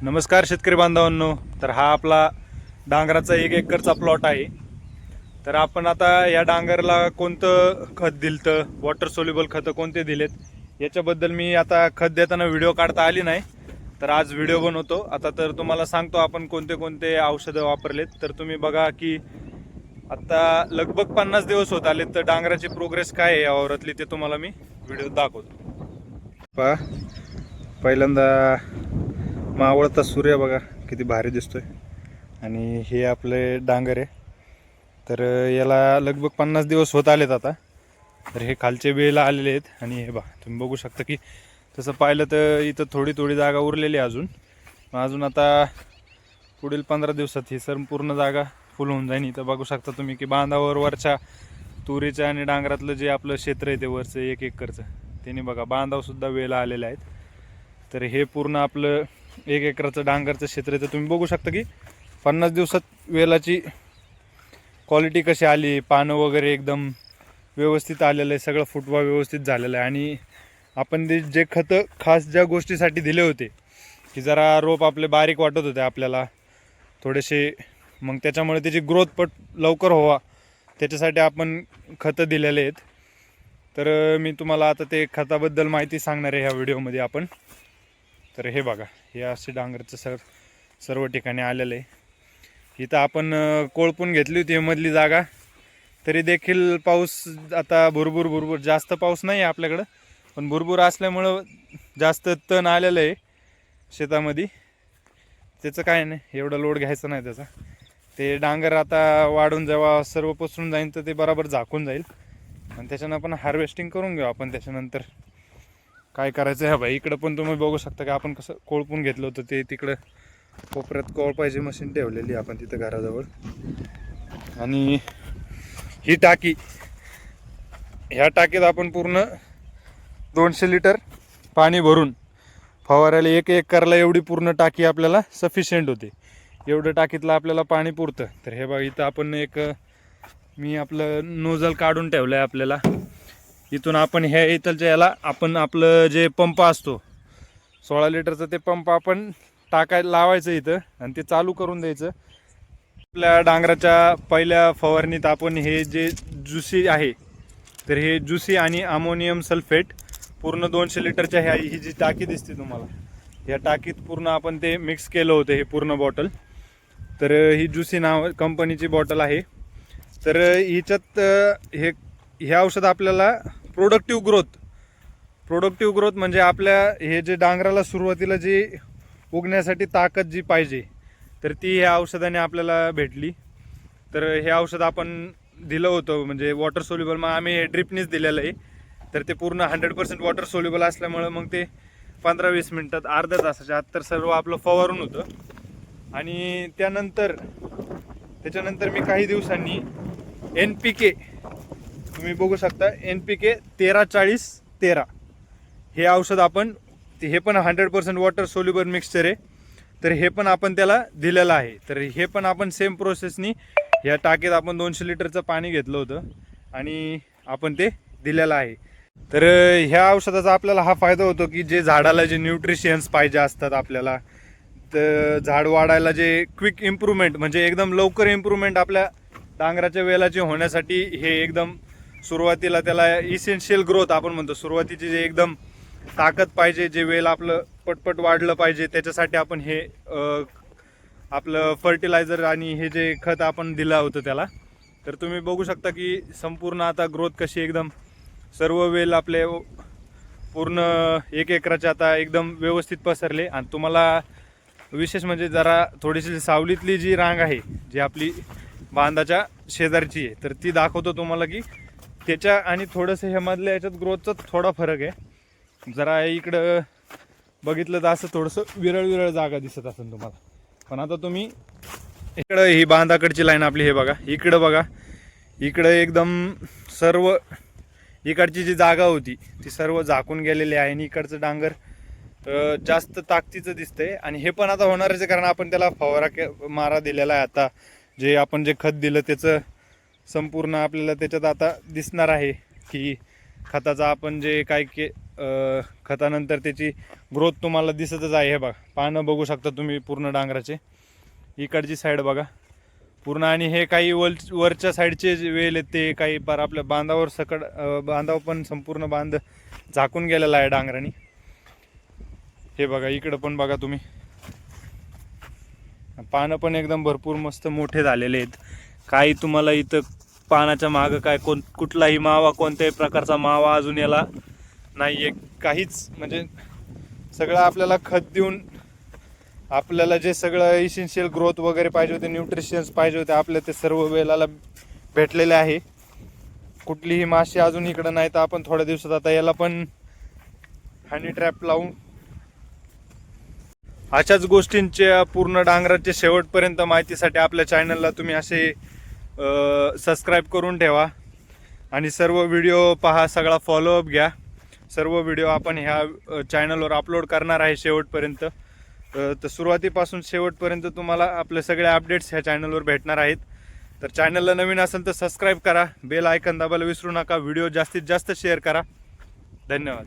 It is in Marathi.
नमस्कार शेतकरी बांधवांनो. तर हा आपला डांगराचा 1 एकरचा प्लॉट आहे. तर आपण आता या डांगरला कोणतं खत दिलं, वॉटर सोल्युबल खतं कोणते दिलेत याच्याबद्दल मी आता खत देताना व्हिडिओ काढता आली नाही, तर आज व्हिडिओ बनवतो. आता तर तुम्हाला सांगतो आपण कोणते कोणते औषधं वापरलेत. तर तुम्ही बघा की आता लगभग 50 दिवस होत आले, तर डांगराची प्रोग्रेस काय आहे या वावरातली ते तुम्हाला मी व्हिडिओ दाखवतो. पहा, पहिल्यांदा मावळता सूर्य बघा किती भारी दिसतोय. आणि हे आपले डांगर आहे. तर याला लगभग 50 दिवस होत आलेत आता. तर हे खालचे वेला आलेले आहेत. आणि हे बघा तुम्ही बघू शकता की तसं पाहिलं तर इथं थोडी थोडी जागा उरलेली आहे अजून आता पुढील 15 दिवसात ही संपूर्ण जागा फुल होऊन जाईल. इथं बघू शकता तुम्ही की बांधावर वरच्या तुरीच्या आणि डांगरातलं जे आपलं क्षेत्र आहे ते वरचं 1 एकरचं, त्यांनी बघा बांधावसुद्धा वेला आलेले आहेत. तर हे पूर्ण आपलं 1 एकरचं डांगरचं क्षेत्र आहे. तर तुम्ही बघू शकता की 50 दिवसात वेलाची क्वालिटी कशी आली, पानं वगैरे एकदम व्यवस्थित आलेलं आहे, सगळं फुटवा व्यवस्थित झालेलं आहे. आणि आपण जे खतं खास ज्या गोष्टीसाठी दिले होते की जरा रोप आपले बारीक वाटत होते आपल्याला थोडेसे, मग त्याच्यामुळे त्याची ग्रोथ पट लवकर व्हावा त्याच्यासाठी आपण खतं दिलेले आहेत. तर मी तुम्हाला आता ते खताबद्दल माहिती सांगणार आहे ह्या व्हिडिओमध्ये आपण. तर हे बघा, हे असे डांगरचं सर्व ठिकाणी आलेलं आहे. इथं आपण कोळपून घेतली होती मधली जागा, तरी देखील पाऊस आता भुरभुर जास्त पाऊस नाही आहे आपल्याकडं, पण भुरभुर असल्यामुळं जास्त तण आलेलं आहे शेतामध्ये. त्याचं काय नाही, एवढा लोड घ्यायचा नाही त्याचा. ते डांगर आता वाढून जेव्हा सर्व पसरून जाईल तर ते बरोबर झाकून जाईल आणि त्याच्यानं आपण हार्वेस्टिंग करून घेऊ आपण. त्याच्यानंतर काय करायचं आहे भाई, इकडं पण तुम्ही बघू शकता की आपण कसं कोळपून घेतलं होतं ते तिकडं कोपऱ्यात कोळपायची मशीन ठेवलेली आपण तिथं घराजवळ. आणि ही टाकी, ह्या टाकीत आपण पूर्ण 200 लिटर पाणी भरून फवारायला 1 एकरला एवढी पूर्ण टाकी आपल्याला सफिशियंट होते. एवढं टाकीतलं आपल्याला पाणी पुरतं. तर हे बघा, इथं आपण मी आपलं नोझल काढून ठेवलं आहे आपल्याला. इथून आपण ह्या इथलच्या याला आपण आपलं जे पंप असतो 16 लिटरचं ते पंप आपण लावायचं इथं आणि ते चालू करून द्यायचं. आपल्या डांगराच्या पहिल्या फवारणीत आपण हे जे जुसी आहे, तर हे जुसी आणि अमोनियम सल्फेट पूर्ण 200 लिटरच्या ही जी टाकी दिसते तुम्हाला, या टाकीत पूर्ण आपण ते मिक्स केलं होतं हे पूर्ण बॉटल. तर ही जुसी नाव कंपनीची बॉटल आहे. तर हिच्यात हे औषध आपल्याला प्रोडक्टिव्ह ग्रोथ म्हणजे आपल्या हे जे डांगराला सुरुवातीला जी उगण्यासाठी ताकद जी पाहिजे, तर ती ह्या औषधाने आपल्याला भेटली. तर हे औषध आपण दिलं होतं म्हणजे वॉटर सोल्युबल, मग आम्ही हे ड्रिपनीच दिलेलं आहे. तर ते पूर्ण 100% वॉटर सोल्युबल असल्यामुळं मग ते 15-20 मिनटात, अर्ध्या तासाच्या आत तर सर्व आपलं फवारून होतं. आणि त्याच्यानंतर मी काही दिवसांनी NPK, तुम्ही बघू शकता NPK 13-40-13 हे औषध आपण, हे पण 100% वॉटर सोल्युबल मिक्सचर आहे. तर हे पण आपण त्याला दिलेलं आहे. तर हे पण आपण सेम प्रोसेसनी ह्या टाकीत आपण 200 लिटरचं पाणी घेतलं होतं आणि आपण ते दिलेलं आहे. तर ह्या औषधाचा आपल्याला हा फायदा होतो की जे झाडाला जे न्यूट्रिशियन्स पाहिजे असतात आपल्याला, तर झाड वाढायला जे क्विक इम्प्रूव्हमेंट म्हणजे एकदम लवकर इम्प्रूव्हमेंट आपल्या डांगराच्या वेलाची होण्यासाठी, हे एकदम सुरुवातीला त्याला इसेन्शियल ग्रोथ आपण म्हणतो, सुरुवातीची जे एकदम ताकद पाहिजे, जे वेल आपलं पटपट वाढलं पाहिजे, त्याच्यासाठी आपण हे आपलं फर्टिलायझर आणि हे जे खत आपण दिलं होतं त्याला. तर तुम्ही बघू शकता की संपूर्ण आता ग्रोथ कशी एकदम सर्व वेल आपले पूर्ण 1 एकराचे आता एकदम व्यवस्थित पसरले. आणि तुम्हाला विशेष म्हणजे जरा थोडीशी सावलीतली जी रांग आहे जी आपली बांधाच्या शेजारची आहे, तर ती दाखवतो तुम्हाला की त्याच्या आणि थोडंसं ह्यामधल्या याच्यात ग्रोथचा थोडा फरक आहे. जरा इकडं बघितलं तर असं थोडंसं विरळ जागा दिसत असेल तुम्हाला. पण आता तुम्ही इकडं ही बांधाकडची लाईन आपली, हे बघा इकडं बघा, इकडं एकदम सर्व इकडची जी जागा होती ती सर्व झाकून गेलेली आहे आणि इकडचं डांगर जास्त ताकदीचं दिसतंय. आणि हे पण आता होणारच आहे, कारण आपण त्याला मारा दिलेला आहे. आता जे खत दिलं त्याचं संपूर्ण आपल्याला त्याच्यात आता दिसणार आहे की खताचा आपण जे काय के खतानंतर त्याची ग्रोथ तुम्हाला दिसतच आहे. हे बघा, पानं बघू शकता तुम्ही पूर्ण डांगराचे. इकडची साईड बघा पूर्ण, आणि हे काही वरच्या साईडचे जे वेल आहेत ते काही पार आपल्या बांधावर सकड बांधाव पण संपूर्ण बांध झाकून गेलेला आहे डांगराने. हे बघा इकडं पण बघा तुम्ही, पानं पण एकदम भरपूर मस्त मोठे झालेले आहेत. काही तुम्हाला इथं पानाच्या मागं काय कुठलाही मावा, कोणत्याही प्रकारचा मावा अजून याला नाही आहे काहीच. म्हणजे सगळं आपल्याला खत देऊन आपल्याला जे सगळं इसेन्शियल ग्रोथ वगैरे पाहिजे होते, न्यूट्रिशन्स पाहिजे होते, आपल्या ते सर्व वेलाला भेटलेले आहे. कुठलीही माशी अजून इकडं नाही. तर आपण थोड्या दिवसात आता याला पण हनी ट्रॅप लावून अशाच गोष्टींच्या पूर्ण डांगराच्या शेवटपर्यंत माहितीसाठी आपल्या चॅनलला तुम्ही असे सबस्क्राईब करून ठेवा आणि सर्व व्हिडिओ पहा, सगळा फॉलोअप घ्या. सर्व व्हिडिओ आपण ह्या चॅनलवर अपलोड करणार आहे शेवटपर्यंत. तर सुरुवातीपासून शेवटपर्यंत तुम्हाला आपले सगळे अपडेट्स ह्या चॅनलवर भेटणार आहेत. तर चॅनलला नवीन असेल तर सबस्क्राईब करा, बेल आयकॉन दाबायला विसरू नका, व्हिडिओ जास्तीत जास्त शेअर करा. धन्यवाद.